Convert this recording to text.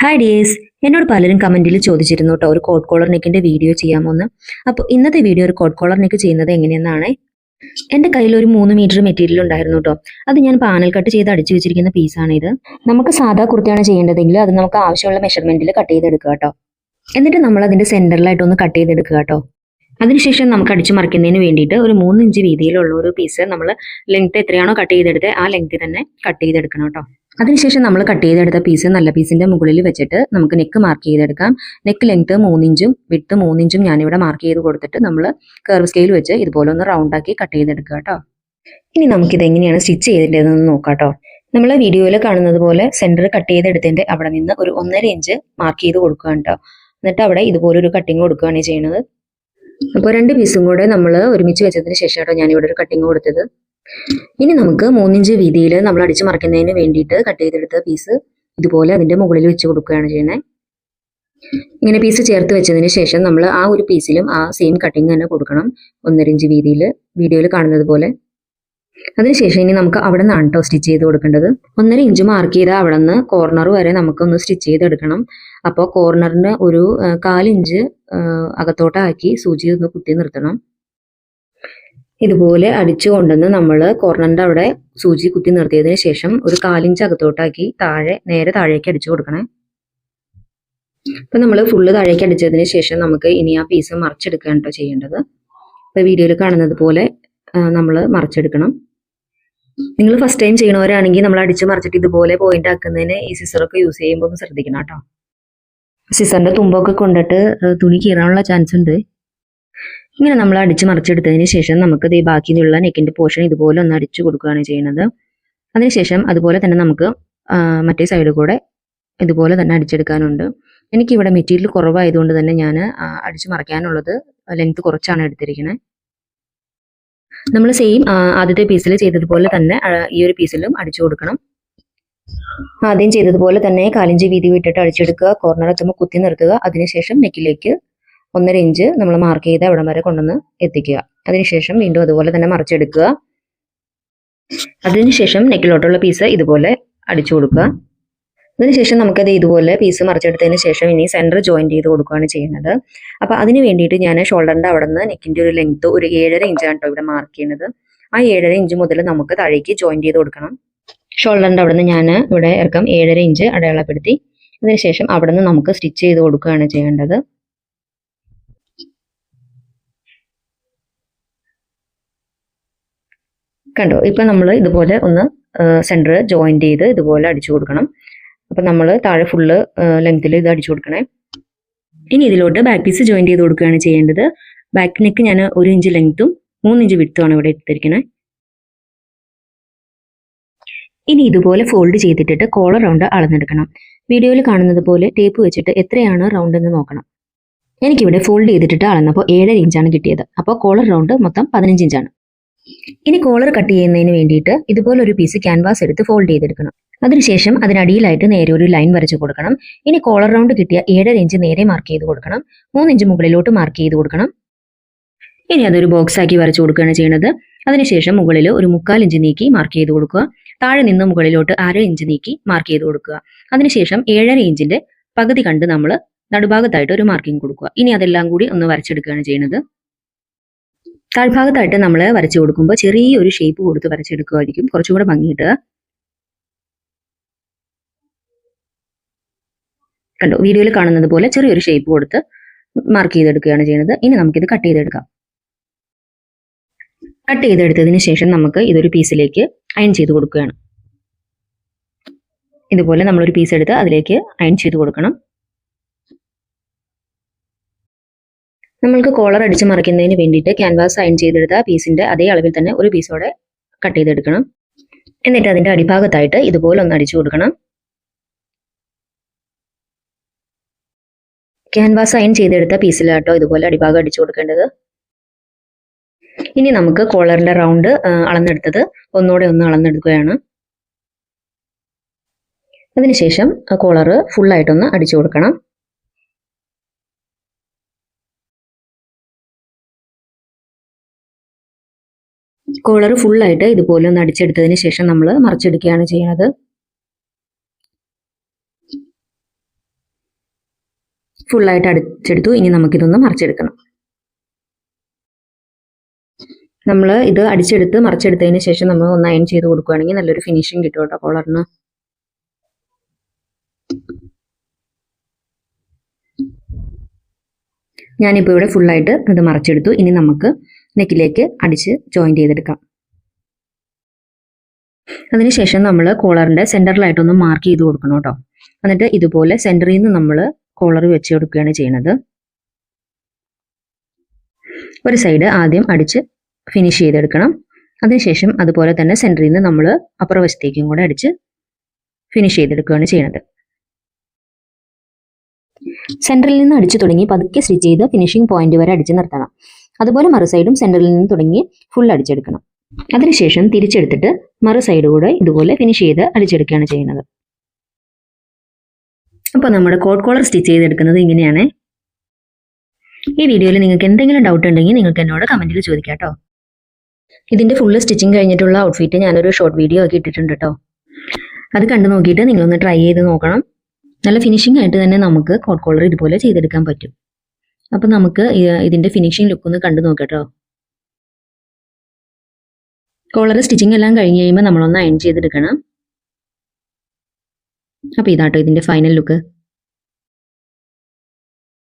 Hi dears, എന്നോട് പലരും കമന്റിൽ ചോദിച്ചിരുന്നു കേട്ടോ ഒരു കോട്ട് കോളർ നെക്കിന്റെ വീഡിയോ ചെയ്യാമോ എന്ന്. അപ്പോൾ ഇന്നത്തെ വീഡിയോ ഒരു കോട്ട് കോളർ നെക്ക് ചെയ്യുന്നത് എങ്ങനെയെന്നാണ്. എൻ്റെ കയ്യിൽ ഒരു 3 മീറ്റർ മെറ്റീരിയൽ ഉണ്ടായിരുന്നു കേട്ടോ. അത് ഞാൻ പാനൽ കട്ട് ചെയ്ത് അടിച്ചു വെച്ചിരിക്കുന്ന പീസാണ് ഇത്. നമുക്ക് സാധാ കുർത്തിയാണ് ചെയ്യേണ്ടതെങ്കിൽ അത് നമുക്ക് ആവശ്യമുള്ള മെഷർമെന്റിൽ കട്ട് ചെയ്തെടുക്കുക കേട്ടോ. എന്നിട്ട് നമ്മൾ അതിന്റെ സെന്ററിലായിട്ടൊന്ന് കട്ട് ചെയ്തെടുക്കുക കേട്ടോ. അതിനുശേഷം നമുക്ക് അടിച്ചു മറിക്കുന്നതിന് വേണ്ടിയിട്ട് ഒരു 3 ഇഞ്ച് വീതിയിലുള്ള ഒരു പീസ് നമ്മൾ ലെങ്ത് എത്രയാണോ കട്ട് ചെയ്തെടുത്ത് ആ ലെങ്ത്തിൽ തന്നെ കട്ട് ചെയ്തെടുക്കണം കേട്ടോ. അതിനുശേഷം നമ്മൾ കട്ട് ചെയ്തെടുത്ത പീസ് നല്ല പീസിന്റെ മുകളിൽ വെച്ചിട്ട് നമുക്ക് നെക്ക് മാർക്ക് ചെയ്തെടുക്കാം. നെക്ക് ലെങ്ത് 3 ഇഞ്ചും വിഡ്ത്ത് 3 ഇഞ്ചും ഞാനിവിടെ മാർക്ക് ചെയ്ത് കൊടുത്തിട്ട് നമ്മൾ കർവ് സ്കെയിൽ വെച്ച് ഇതുപോലെ ഒന്ന് റൗണ്ട് ആക്കി കട്ട് ചെയ്തെടുക്കുക കേട്ടോ. ഇനി നമുക്കിത് എങ്ങനെയാണ് സ്റ്റിച്ച് ചെയ്തിട്ടുണ്ടെന്ന് നോക്കാം കേട്ടോ. നമ്മൾ വീഡിയോയിൽ കാണുന്നത് പോലെ സെന്റർ കട്ട് ചെയ്തെടുത്തതിന്റെ അവിടെ നിന്ന് ഒരു 1.5 ഇഞ്ച് മാർക്ക് ചെയ്ത് കൊടുക്കുക കേട്ടോ. എന്നിട്ട് അവിടെ ഇതുപോലെ ഒരു കട്ടിങ് കൊടുക്കുകയാണ് ചെയ്യുന്നത്. അപ്പോൾ 2 പീസും കൂടെ നമ്മൾ ഒരുമിച്ച് വെച്ചതിന് ശേഷം കേട്ടോ ഞാനിവിടെ ഒരു കട്ടിങ് കൊടുത്തത്. ഇനി നമുക്ക് 3 ഇഞ്ച് വീതിയിൽ നമ്മൾ അടിച്ചു മറിക്കുന്നതിന് വേണ്ടിയിട്ട് കട്ട് ചെയ്തെടുത്ത പീസ് ഇതുപോലെ അതിന്റെ മുകളിൽ വെച്ച് കൊടുക്കുകയാണ് ചെയ്യുന്നത്. ഇങ്ങനെ പീസ് ചേർത്ത് വെച്ചതിന് ശേഷം നമ്മൾ ആ ഒരു പീസിലും ആ സെയിം കട്ടിങ് തന്നെ കൊടുക്കണം, 1.5 ഇഞ്ച് വീതിയിൽ വീഡിയോയിൽ കാണുന്നത് പോലെ. അതിനുശേഷം ഇനി നമുക്ക് അവിടെ നിന്നാണ് കേട്ടോ സ്റ്റിച്ച് ചെയ്ത് കൊടുക്കേണ്ടത്. 1.5 ഇഞ്ച് മാർക്ക് ചെയ്ത അവിടെ നിന്ന് കോർണർ വരെ നമുക്കൊന്ന് സ്റ്റിച്ച് ചെയ്തെടുക്കണം. അപ്പോൾ കോർണറിന് ഒരു 1/4 ഇഞ്ച് അകത്തോട്ടാക്കി സൂചി ഒന്ന് കുത്തി നിർത്തണം. ഇതുപോലെ അടിച്ചു കൊണ്ടുവന്ന് നമ്മൾ കോർണറിന്റെ അവിടെ സൂചി കുത്തി നിർത്തിയതിന് ശേഷം ഒരു 1/4 ഇഞ്ച് അകത്തോട്ടാക്കി നേരെ താഴേക്ക് അടിച്ചു കൊടുക്കണേ. അപ്പൊ നമ്മൾ ഫുള്ള് താഴേക്ക് അടിച്ചതിന് ശേഷം നമുക്ക് ഇനി ആ പീസ് മറിച്ചെടുക്കുകയാണ് കേട്ടോ ചെയ്യേണ്ടത്. ഇപ്പൊ വീഡിയോയിൽ കാണുന്നത് പോലെ നമ്മൾ മറിച്ചെടുക്കണം. നിങ്ങൾ ഫസ്റ്റ് ടൈം ചെയ്യണവരാണെങ്കിൽ നമ്മൾ അടിച്ച് മറിച്ചിട്ട് ഇതുപോലെ പോയിന്റ് ആക്കുന്നതിന് ഈ സിസറൊക്കെ യൂസ് ചെയ്യുമ്പോൾ ഒന്ന് ശ്രദ്ധിക്കണം കേട്ടോ. സിസറിന്റെ തുമ്പൊക്കെ കൊണ്ടിട്ട് തുണി കീറാനുള്ള ചാൻസ് ഉണ്ട്. ഇങ്ങനെ നമ്മൾ അടിച്ച് മറിച്ചെടുത്തതിന് ശേഷം നമുക്ക് ഈ ബാക്കിയുള്ള നെക്കിന്റെ പോർഷൻ ഇതുപോലെ ഒന്ന് അടിച്ചു കൊടുക്കുകയാണ് ചെയ്യുന്നത്. അതിനുശേഷം അതുപോലെ തന്നെ നമുക്ക് മറ്റേ സൈഡ് കൂടെ ഇതുപോലെ തന്നെ അടിച്ചെടുക്കാനുണ്ട്. എനിക്കിവിടെ മെറ്റീരിയൽ കുറവായതുകൊണ്ട് തന്നെ ഞാൻ അടിച്ചു മറിക്കാനുള്ളത് ലെങ്ത് കുറച്ചാണ് എടുത്തിരിക്കുന്നത്. നമ്മൾ സെയിം ആദ്യത്തെ പീസിൽ ചെയ്തതുപോലെ തന്നെ ഈ ഒരു പീസിലും അടിച്ചു കൊടുക്കണം. ആദ്യം ചെയ്തതുപോലെ തന്നെ 1/4 ഇഞ്ച് വീതി വിട്ടിട്ട് അടിച്ചെടുക്കുക, കോർണർ എത്തുമ്പോൾ കുത്തി നിർത്തുക. അതിനുശേഷം നെക്കിലേക്ക് 1.5 ഇഞ്ച് നമ്മൾ മാർക്ക് ചെയ്ത് അവിടം വരെ കൊണ്ടുവന്ന് എത്തിക്കുക. അതിനുശേഷം വീണ്ടും അതുപോലെ തന്നെ മറിച്ചെടുക്കുക. അതിനുശേഷം നെക്കിലോട്ടുള്ള പീസ് ഇതുപോലെ അടിച്ചു കൊടുക്കുക. അതിനുശേഷം നമുക്കത് ഇതുപോലെ പീസ് മറിച്ചെടുത്തതിന് ശേഷം ഇനി സെന്റർ ജോയിന്റ് ചെയ്ത് കൊടുക്കുകയാണ് ചെയ്യുന്നത്. അപ്പൊ അതിന് വേണ്ടിയിട്ട് ഞാൻ ഷോൾഡറിന്റെ അവിടെ നിന്ന് നെക്കിന്റെ ഒരു ലെങ്ത് ഒരു 7.5 ഇഞ്ചാണ് കേട്ടോ ഇവിടെ മാർക്ക് ചെയ്യുന്നത്. ആ 7.5 ഇഞ്ച് മുതൽ നമുക്ക് താഴേക്ക് ജോയിന്റ് ചെയ്ത് കൊടുക്കണം. ഷോൾഡറിന്റെ അവിടെ നിന്ന് ഞാൻ ഇവിടെ ഇറക്കം 7.5 ഇഞ്ച് അടയാളപ്പെടുത്തി. അതിനുശേഷം അവിടെ നിന്ന് നമുക്ക് സ്റ്റിച്ച് ചെയ്ത് കൊടുക്കുകയാണ് ചെയ്യേണ്ടത്. കണ്ടോ, ഇപ്പൊ നമ്മൾ ഇതുപോലെ ഒന്ന് സെന്റർ ജോയിന്റ് ചെയ്ത് ഇതുപോലെ അടിച്ചു കൊടുക്കണം. അപ്പൊ നമ്മൾ താഴെ ഫുള്ള് ലെങ്ത്തിൽ ഇത് അടിച്ചു കൊടുക്കണേ. ഇനി ഇതിലോട്ട് ബാക്ക് പീസ് ജോയിന്റ് ചെയ്ത് കൊടുക്കുകയാണ് ചെയ്യേണ്ടത്. ബാക്ക് നെക്ക് ഞാൻ 1 ഇഞ്ച് ലെങ്ത്തും 3 ഇഞ്ച് വിഡ്ത്തുമാണ് ഇവിടെ എടുത്തിരിക്കുന്നത്. ഇനി ഇതുപോലെ ഫോൾഡ് ചെയ്തിട്ടിട്ട് കോളർ റൗണ്ട് അളന്നെടുക്കണം. വീഡിയോയിൽ കാണുന്നത് പോലെ ടേപ്പ് വെച്ചിട്ട് എത്രയാണ് റൗണ്ട് എന്ന് നോക്കണം. എനിക്കിവിടെ ഫോൾഡ് ചെയ്തിട്ടിട്ട് അളന്നപ്പോൾ 7.5 ഇഞ്ചാണ് കിട്ടിയത്. അപ്പോൾ കോളർ റൗണ്ട് മൊത്തം 15 ഇഞ്ചാണ്. ഇനി കോളർ കട്ട് ചെയ്യുന്നതിന് വേണ്ടിയിട്ട് ഇതുപോലെ ഒരു പീസ് ക്യാൻവാസ് എടുത്ത് ഫോൾഡ് ചെയ്തെടുക്കണം. അതിനുശേഷം അതിനടിയിലായിട്ട് നേരെ ഒരു ലൈൻ വരച്ചു കൊടുക്കണം. ഇനി കോളർ റൗണ്ട് കിട്ടിയ 7.5 ഇഞ്ച് നേരെ മാർക്ക് ചെയ്ത് കൊടുക്കണം. 3 ഇഞ്ച് മുകളിലോട്ട് മാർക്ക് ചെയ്ത് കൊടുക്കണം. ഇനി അതൊരു ബോക്സ് ആക്കി വരച്ചു കൊടുക്കുകയാണ് ചെയ്യുന്നത്. അതിനുശേഷം മുകളിൽ ഒരു 3/4 ഇഞ്ച് നീക്കി മാർക്ക് ചെയ്ത് കൊടുക്കുക. താഴെ നിന്ന് മുകളിലോട്ട് 1/2 ഇഞ്ച് നീക്കി മാർക്ക് ചെയ്ത് കൊടുക്കുക. അതിനുശേഷം 7.5 ഇഞ്ചിന്റെ പകുതി കണ്ട് നമ്മൾ നടുഭാഗത്തായിട്ട് ഒരു മാർക്കിംഗ് കൊടുക്കുക. ഇനി അതെല്ലാം കൂടി ഒന്ന് വരച്ചെടുക്കുകയാണ് ചെയ്യുന്നത്. താഴ്ഭാഗത്തായിട്ട് നമ്മൾ വരച്ചു കൊടുക്കുമ്പോൾ ചെറിയൊരു ഷേപ്പ് കൊടുത്ത് വരച്ചെടുക്കുമായിരിക്കും കുറച്ചുകൂടെ ഭംഗിയിട്ട്. കണ്ടോ, വീഡിയോയിൽ കാണുന്നത് പോലെ ചെറിയൊരു ഷേപ്പ് കൊടുത്ത് മാർക്ക് ചെയ്തെടുക്കുകയാണ് ചെയ്യുന്നത്. ഇനി നമുക്കിത് കട്ട് ചെയ്തെടുക്കാം. കട്ട് ചെയ്തെടുത്തതിന് ശേഷം നമുക്ക് ഇതൊരു പീസിലേക്ക് അയൺ ചെയ്ത് കൊടുക്കുകയാണ്. ഇതുപോലെ നമ്മളൊരു പീസ് എടുത്ത് അതിലേക്ക് അയൺ ചെയ്ത് കൊടുക്കണം. നമ്മൾക്ക് കോളർ അടിച്ച് മറിക്കുന്നതിന് വേണ്ടിയിട്ട് ക്യാൻവാസ് അയൺ ചെയ്തെടുത്ത പീസിന്റെ അതേ അളവിൽ തന്നെ ഒരു പീസോടെ കട്ട് ചെയ്തെടുക്കണം. എന്നിട്ട് അതിന്റെ അടിഭാഗത്തായിട്ട് ഇതുപോലെ ഒന്ന് അടിച്ചു കൊടുക്കണം. ക്യാൻവാസ് അയൺ ചെയ്തെടുത്ത പീസിലാട്ടോ ഇതുപോലെ അടിഭാഗം അടിച്ചു കൊടുക്കേണ്ടത്. ഇനി നമുക്ക് കോളറിന്റെ റൗണ്ട് അളന്നെടുത്തത് ഒന്നുകൂടെ ഒന്ന് അളന്നെടുക്കുകയാണ്. അതിനുശേഷം കോളർ ഫുള്ളായിട്ടൊന്ന് അടിച്ചു കൊടുക്കണം. കോളർ ഫുള്ളായിട്ട് ഇതുപോലെ ഒന്ന് അടിച്ചെടുത്തതിന് ശേഷം നമ്മൾ മറിച്ചെടുക്കുകയാണ് ചെയ്യുന്നത്. ഫുള്ളായിട്ട് അടിച്ചെടുത്തു. ഇനി നമുക്കിതൊന്ന് മറിച്ചെടുക്കണം. നമ്മൾ ഇത് അടിച്ചെടുത്ത് മറിച്ചെടുത്തതിന് ശേഷം നമ്മൾ ഒന്ന് അയൺ ചെയ്ത് കൊടുക്കുകയാണെങ്കിൽ നല്ലൊരു ഫിനിഷിങ് കിട്ടും കേട്ടോ കോളറിന്. ഞാനിപ്പോൾ ഇവിടെ ഫുള്ളായിട്ട് ഇത് മറിച്ചെടുത്തു. ഇനി നമുക്ക് നെക്കിലേക്ക് അടിച്ച് ജോയിൻറ്റ് ചെയ്തെടുക്കാം. അതിനുശേഷം നമ്മൾ കോളറിൻ്റെ സെൻറ്ററിലായിട്ടൊന്ന് മാർക്ക് ചെയ്ത് കൊടുക്കണം കേട്ടോ. എന്നിട്ട് ഇതുപോലെ സെൻറ്ററിൽ നിന്ന് നമ്മൾ കോളർ വെച്ച് കൊടുക്കുകയാണ് ചെയ്യുന്നത്. ഒരു സൈഡ് ആദ്യം അടിച്ച് ഫിനിഷ് ചെയ്തെടുക്കണം. അതിനുശേഷം അതുപോലെ തന്നെ സെൻറ്ററിൽ നിന്ന് നമ്മൾ അപ്പുറ വശത്തേക്കും കൂടെ അടിച്ച് ഫിനിഷ് ചെയ്തെടുക്കുകയാണ് ചെയ്യുന്നത്. സെൻറ്ററിൽ നിന്ന് അടിച്ചു തുടങ്ങി പതുക്കെ സ്റ്റിച്ച് ചെയ്ത് ഫിനിഷിംഗ് പോയിന്റ് വരെ അടിച്ച് നിർത്തണം. അതുപോലെ മറു സൈഡും സെൻറ്ററിൽ നിന്ന് തുടങ്ങി ഫുൾ അടിച്ചെടുക്കണം. അതിനുശേഷം തിരിച്ചെടുത്തിട്ട് മറു സൈഡ് കൂടെ ഇതുപോലെ ഫിനിഷ് ചെയ്ത് അടിച്ചെടുക്കുകയാണ് ചെയ്യുന്നത്. അപ്പോൾ നമ്മുടെ കോട്ട് കോളർ സ്റ്റിച്ച് ചെയ്തെടുക്കുന്നത് ഇങ്ങനെയാണ്. ഈ വീഡിയോയിൽ നിങ്ങൾക്ക് എന്തെങ്കിലും ഡൗട്ട് ഉണ്ടെങ്കിൽ നിങ്ങൾക്ക് എന്നോട് കമൻറ്റിൽ ചോദിക്കാം കേട്ടോ. ഇതിൻ്റെ ഫുള്ള് സ്റ്റിച്ചിങ് കഴിഞ്ഞിട്ടുള്ള ഔട്ട്ഫിറ്റ് ഞാനൊരു ഷോർട്ട് വീഡിയോ ആക്കി ഇട്ടിട്ടുണ്ട് കേട്ടോ. അത് കണ്ടു നോക്കിയിട്ട് നിങ്ങളൊന്ന് ട്രൈ ചെയ്ത് നോക്കണം. നല്ല ഫിനിഷിംഗ് ആയിട്ട് തന്നെ നമുക്ക് കോട്ട് കോളർ ഇതുപോലെ ചെയ്തെടുക്കാൻ പറ്റും. അപ്പം നമുക്ക് ഇതിൻ്റെ ഫിനിഷിംഗ് ലുക്ക് ഒന്ന് കണ്ടു നോക്കാം കേട്ടോ. കോളർ സ്റ്റിച്ചിങ് എല്ലാം കഴിഞ്ഞ് കഴിയുമ്പോൾ നമ്മളൊന്ന് അയൺ ചെയ്തെടുക്കണം. അപ്പോൾ ഇതാട്ടോ ഇതിൻ്റെ ഫൈനൽ ലുക്ക്.